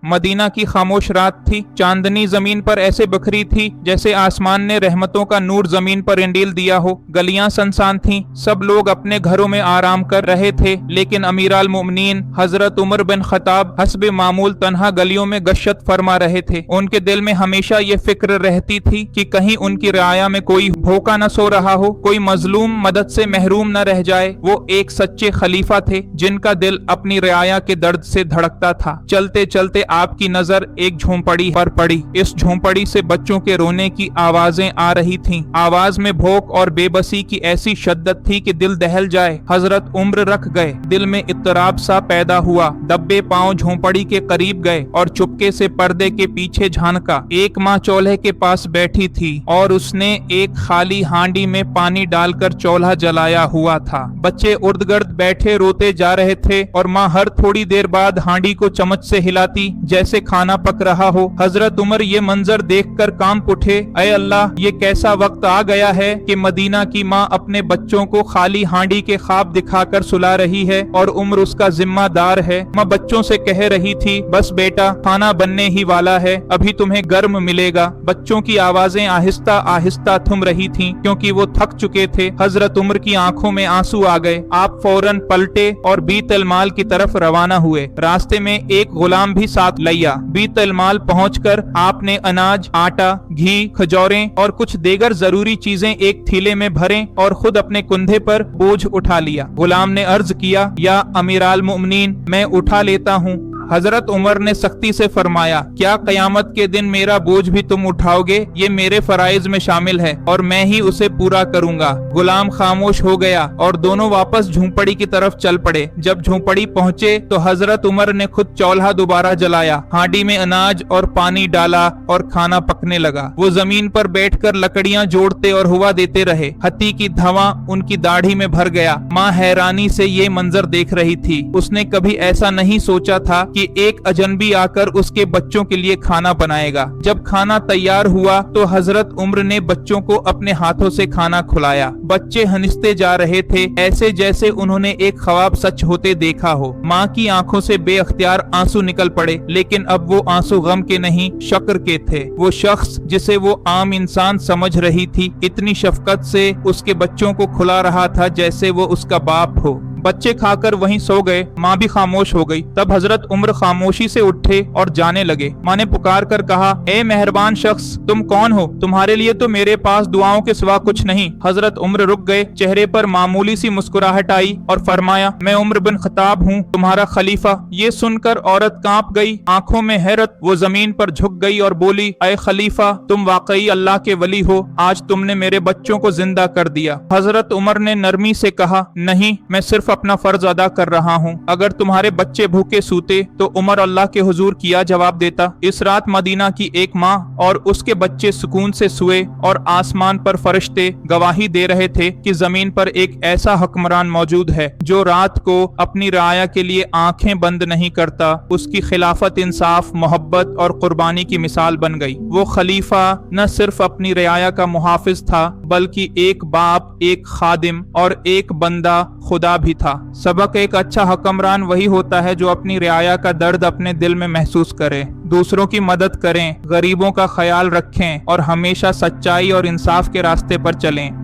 Medina की खामोश रात थी। चांदनी जमीन पर ऐसे बिखरी थी जैसे आसमान ने रहमतों का नूर जमीन पर इंडील दिया हो। गलियां सुनसान थीं, सब लोग अपने घरों में आराम कर रहे थे, लेकिन अमीराल मोमिनीन हजरत उमर बिन खताब हस्बे मामूल तन्हा गलियों में गश्त फरमा रहे थे। उनके दिल में हमेशा ये फिक्र रहती थी कि कहीं उनकी रियाया में कोई भूखा न सो रहा हो, कोई मजलूम मदद से महरूम न रह जाए। वो एक सच्चे खलीफा थे जिनका दिल अपनी रियाया के दर्द से धड़कता था। चलते चलते आपकी नजर एक झोंपड़ी पर पड़ी। इस झोंपड़ी से बच्चों के रोने की आवाजें आ रही थीं। आवाज में भूख और बेबसी की ऐसी शद्दत थी कि दिल दहल जाए। हजरत उम्र रख गए, दिल में इत्तराब सा पैदा हुआ। दब्बे पांव झोंपड़ी के करीब गए और चुपके से पर्दे के पीछे झांका। एक माँ चौल्हे के पास बैठी थी और उसने एक खाली हांडी में पानी डालकर चौल्हा जलाया हुआ था। बच्चे उर्द-गर्द बैठे रोते जा रहे थे और माँ हर थोड़ी देर बाद हांडी को चम्मच से हिलाती जैसे खाना पक रहा हो। हजरत उमर ये मंजर देखकर कांप उठे। ऐ अल्लाह, ये कैसा वक्त आ गया है कि मदीना की माँ अपने बच्चों को खाली हांडी के ख्वाब दिखाकर सुला रही है और उम्र उसका जिम्मेदार है। माँ बच्चों से कह रही थी, बस बेटा, खाना बनने ही वाला है, अभी तुम्हें गर्म मिलेगा। बच्चों की आवाजें आहिस्ता आहिस्ता थम रही थीं क्योंकि वो थक चुके थे। हजरत उमर की आंखों में आंसू आ गए। आप फौरन पलटे और बीतल माल की तरफ रवाना हुए। रास्ते में एक गुलाम भी साथ लिया। बीतल माल पहुंचकर आपने अनाज, आटा, घी, खजौरें और कुछ देगर जरूरी चीजें एक थैले में भरें और खुद अपने कंधे पर बोझ उठा लिया। गुलाम ने अर्ज किया, या अमीराल मोमिनीन, मैं उठा लेता हूँ। हजरत उमर ने सख्ती से फरमाया, क्या कयामत के दिन मेरा बोझ भी तुम उठाओगे? ये मेरे फराइज में शामिल है और मैं ही उसे पूरा करूंगा। गुलाम खामोश हो गया और दोनों वापस झोंपड़ी की तरफ चल पड़े। जब झोंपड़ी पहुंचे तो हजरत उमर ने खुद चौल्हा दोबारा जलाया, हांडी में अनाज और पानी डाला और खाना पकने लगा। वो जमीन पर बैठकर लकड़ियां जोड़ते और हुआ देते रहे। हत्ती की धवां उनकी दाढ़ी में भर गया। माँ हैरानी से ये मंजर देख रही थी। उसने कभी ऐसा नहीं सोचा था कि एक अजनबी आकर उसके बच्चों के लिए खाना बनाएगा। जब खाना तैयार हुआ तो हजरत उम्र ने बच्चों को अपने हाथों से खाना खिलाया। बच्चे हंसते जा रहे थे, ऐसे जैसे उन्होंने एक ख्वाब सच होते देखा हो। माँ की आंखों से बेअख्तियार आंसू निकल पड़े, लेकिन अब वो आंसू गम के नहीं, शक्र के थे। वो शख्स जिसे वो आम इंसान समझ रही थी, इतनी शफकत से उसके बच्चों को खिला रहा था जैसे वो उसका बाप हो। बच्चे खाकर वहीं सो गए। माँ भी खामोश हो गई। तब हजरत उम्र खामोशी से उठे और जाने लगे। माँ ने पुकार कर कहा, ए मेहरबान शख्स, तुम कौन हो? तुम्हारे लिए तो मेरे पास दुआओं के सिवा कुछ नहीं। हजरत उम्र रुक गए। चेहरे पर मामूली सी मुस्कुराहट आई और फरमाया, मैं उम्र बिन खताब हूँ, तुम्हारा खलीफा। ये सुनकर औरत कांप गई। आंखों में हैरत वो जमीन पर झुक गई और बोली, ऐ खलीफा, तुम वाकई अल्लाह के वली हो। आज तुमने मेरे बच्चों को जिंदा कर दिया। हजरत उमर ने नरमी से कहा, नहीं, मैं सिर्फ अपना फर्ज अदा कर रहा हूँ। अगर तुम्हारे बच्चे भूखे सूते तो उमर अल्लाह के हुजूर किया जवाब देता। इस रात मदीना की एक माँ और उसके बच्चे सुकून से सोए और आसमान पर फरिश्ते गवाही दे रहे थे कि जमीन पर एक ऐसा हुक्मरान मौजूद है जो रात को अपनी राया के लिए आंखें बंद नहीं करता। उसकी खिलाफत इंसाफ, मोहब्बत और कुर्बानी की मिसाल बन गई। वो खलीफा न सिर्फ अपनी रियाया का मुहाफिज था, बल्कि एक बाप, एक खादिम और एक बंदा खुदा भी था। सबक, एक अच्छा हुक्मरान वही होता है जो अपनी रियाया का दर्द अपने दिल में महसूस करे, दूसरों की मदद करें, गरीबों का ख्याल रखें और हमेशा सच्चाई और इंसाफ के रास्ते पर चलें।